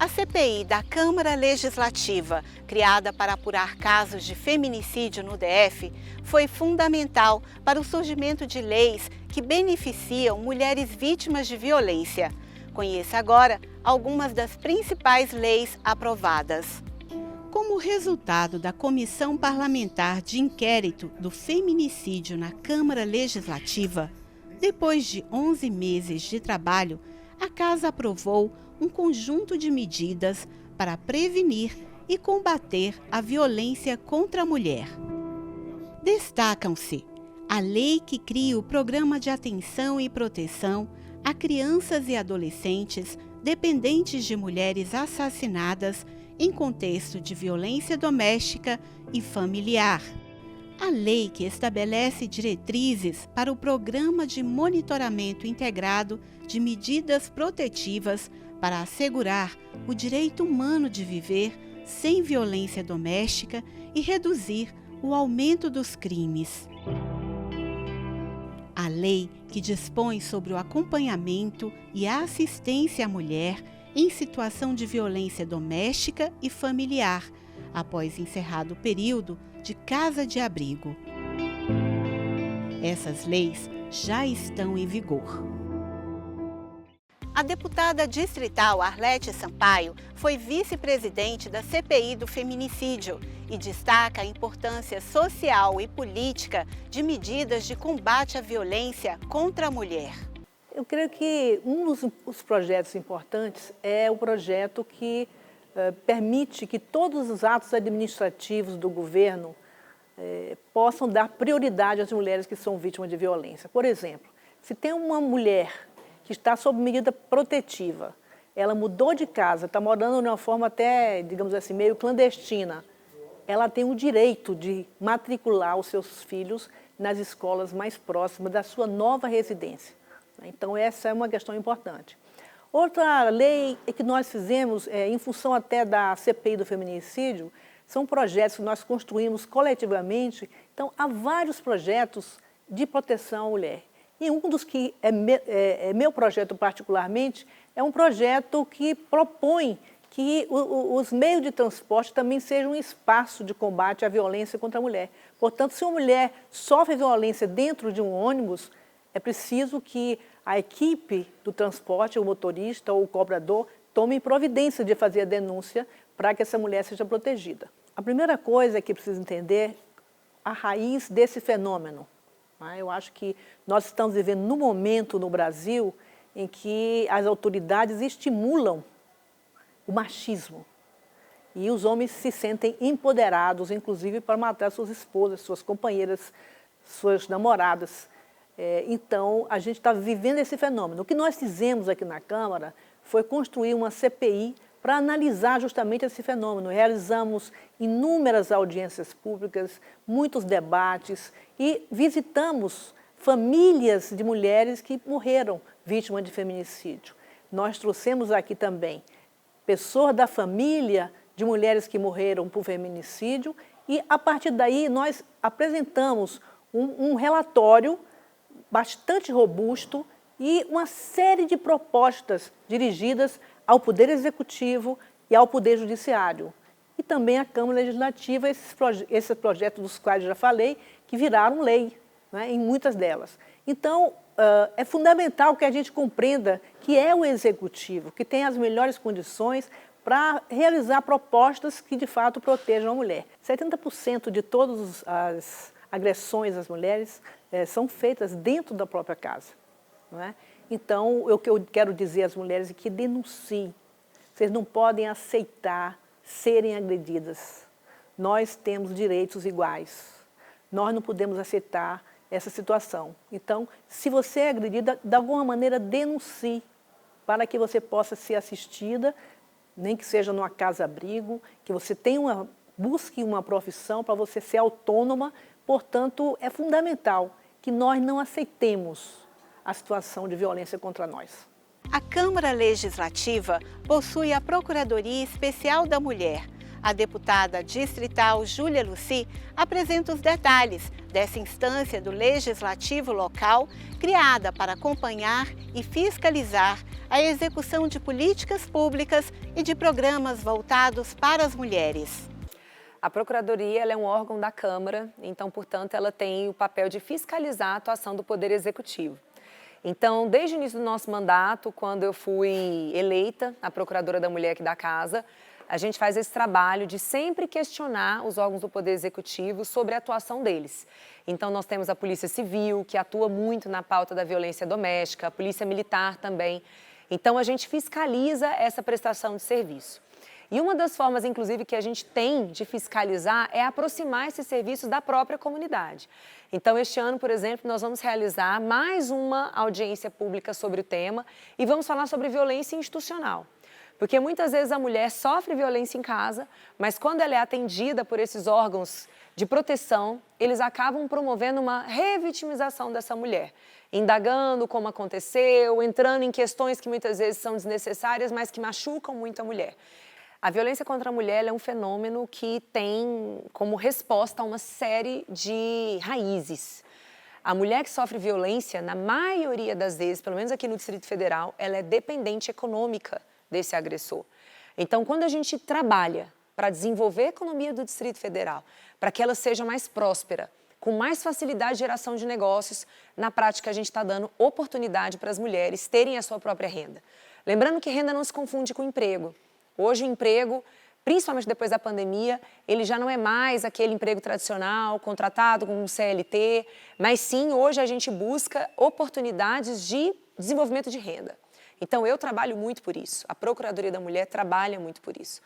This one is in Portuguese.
A CPI da Câmara Legislativa, criada para apurar casos de feminicídio no DF, foi fundamental para o surgimento de leis que beneficiam mulheres vítimas de violência. Conheça agora algumas das principais leis aprovadas. Como resultado da Comissão Parlamentar de Inquérito do Feminicídio na Câmara Legislativa, depois de 11 meses de trabalho, a Casa aprovou um conjunto de medidas para prevenir e combater a violência contra a mulher. Destacam-se a lei que cria o Programa de Atenção e Proteção a crianças e adolescentes dependentes de mulheres assassinadas em contexto de violência doméstica e familiar. A lei que estabelece diretrizes para o Programa de Monitoramento Integrado de Medidas Protetivas para assegurar o direito humano de viver sem violência doméstica e reduzir o aumento dos crimes. A lei que dispõe sobre o acompanhamento e a assistência à mulher em situação de violência doméstica e familiar, após encerrado o período de casa de abrigo. Essas leis já estão em vigor. A deputada distrital Arlete Sampaio foi vice-presidente da CPI do feminicídio e destaca a importância social e política de medidas de combate à violência contra a mulher. Eu creio que um dos projetos importantes é o projeto que permite que todos os atos administrativos do governo possam dar prioridade às mulheres que são vítimas de violência. Por exemplo, se tem uma mulher que está sob medida protetiva, ela mudou de casa, está morando de uma forma até, digamos assim, meio clandestina, ela tem o direito de matricular os seus filhos nas escolas mais próximas da sua nova residência. Então, essa é uma questão importante. Outra lei que nós fizemos, em função até da CPI do feminicídio, são projetos que nós construímos coletivamente. Então, há vários projetos de proteção à mulher. E um dos que é meu projeto particularmente, é um projeto que propõe que os meios de transporte também sejam um espaço de combate à violência contra a mulher. Portanto, se uma mulher sofre violência dentro de um ônibus, é preciso que a equipe do transporte, o motorista ou o cobrador, tome providência de fazer a denúncia para que essa mulher seja protegida. A primeira coisa que precisa entender a raiz desse fenômeno. Eu acho que nós estamos vivendo num momento no Brasil em que as autoridades estimulam o machismo. E os homens se sentem empoderados, inclusive, para matar suas esposas, suas companheiras, suas namoradas. Então, a gente está vivendo esse fenômeno. O que nós fizemos aqui na Câmara foi construir uma CPI para analisar justamente esse fenômeno. Realizamos inúmeras audiências públicas, muitos debates e visitamos famílias de mulheres que morreram vítimas de feminicídio. Nós trouxemos aqui também pessoas da família de mulheres que morreram por feminicídio e, a partir daí, nós apresentamos um relatório bastante robusto e uma série de propostas dirigidas ao Poder Executivo e ao Poder Judiciário. E também à Câmara Legislativa, esses projetos dos quais eu já falei, que viraram lei, né, em muitas delas. Então, é fundamental que a gente compreenda que é o Executivo, que tem as melhores condições para realizar propostas que, de fato, protejam a mulher. 70% de todas as agressões às mulheres são feitas dentro da própria casa. Não é? Então, o que eu quero dizer às mulheres é que denunciem. Vocês não podem aceitar serem agredidas. Nós temos direitos iguais. Nós não podemos aceitar essa situação. Então, se você é agredida, de alguma maneira denuncie para que você possa ser assistida, nem que seja numa casa-abrigo, que você busque uma profissão para você ser autônoma. Portanto, é fundamental que nós não aceitemos a situação de violência contra nós. A Câmara Legislativa possui a Procuradoria Especial da Mulher. A deputada distrital Júlia Lucy apresenta os detalhes dessa instância do Legislativo local, criada para acompanhar e fiscalizar a execução de políticas públicas e de programas voltados para as mulheres. A Procuradoria ela é um órgão da Câmara, então, portanto, ela tem o papel de fiscalizar a atuação do Poder Executivo. Então, desde o início do nosso mandato, quando eu fui eleita a Procuradora da Mulher aqui da Casa, a gente faz esse trabalho de sempre questionar os órgãos do Poder Executivo sobre a atuação deles. Então, nós temos a Polícia Civil, que atua muito na pauta da violência doméstica, a Polícia Militar também. Então, a gente fiscaliza essa prestação de serviço. E uma das formas, inclusive, que a gente tem de fiscalizar é aproximar esses serviços da própria comunidade. Então, este ano, por exemplo, nós vamos realizar mais uma audiência pública sobre o tema e vamos falar sobre violência institucional. Porque muitas vezes a mulher sofre violência em casa, mas quando ela é atendida por esses órgãos de proteção, eles acabam promovendo uma revitimização dessa mulher, indagando como aconteceu, entrando em questões que muitas vezes são desnecessárias, mas que machucam muito a mulher. A violência contra a mulher é um fenômeno que tem como resposta uma série de raízes. A mulher que sofre violência, na maioria das vezes, pelo menos aqui no Distrito Federal, ela é dependente econômica desse agressor. Então, quando a gente trabalha para desenvolver a economia do Distrito Federal, para que ela seja mais próspera, com mais facilidade de geração de negócios, na prática a gente está dando oportunidade para as mulheres terem a sua própria renda. Lembrando que renda não se confunde com emprego. Hoje o emprego, principalmente depois da pandemia, ele já não é mais aquele emprego tradicional, contratado com um CLT, mas sim, hoje a gente busca oportunidades de desenvolvimento de renda. Então, eu trabalho muito por isso, a Procuradoria da Mulher trabalha muito por isso.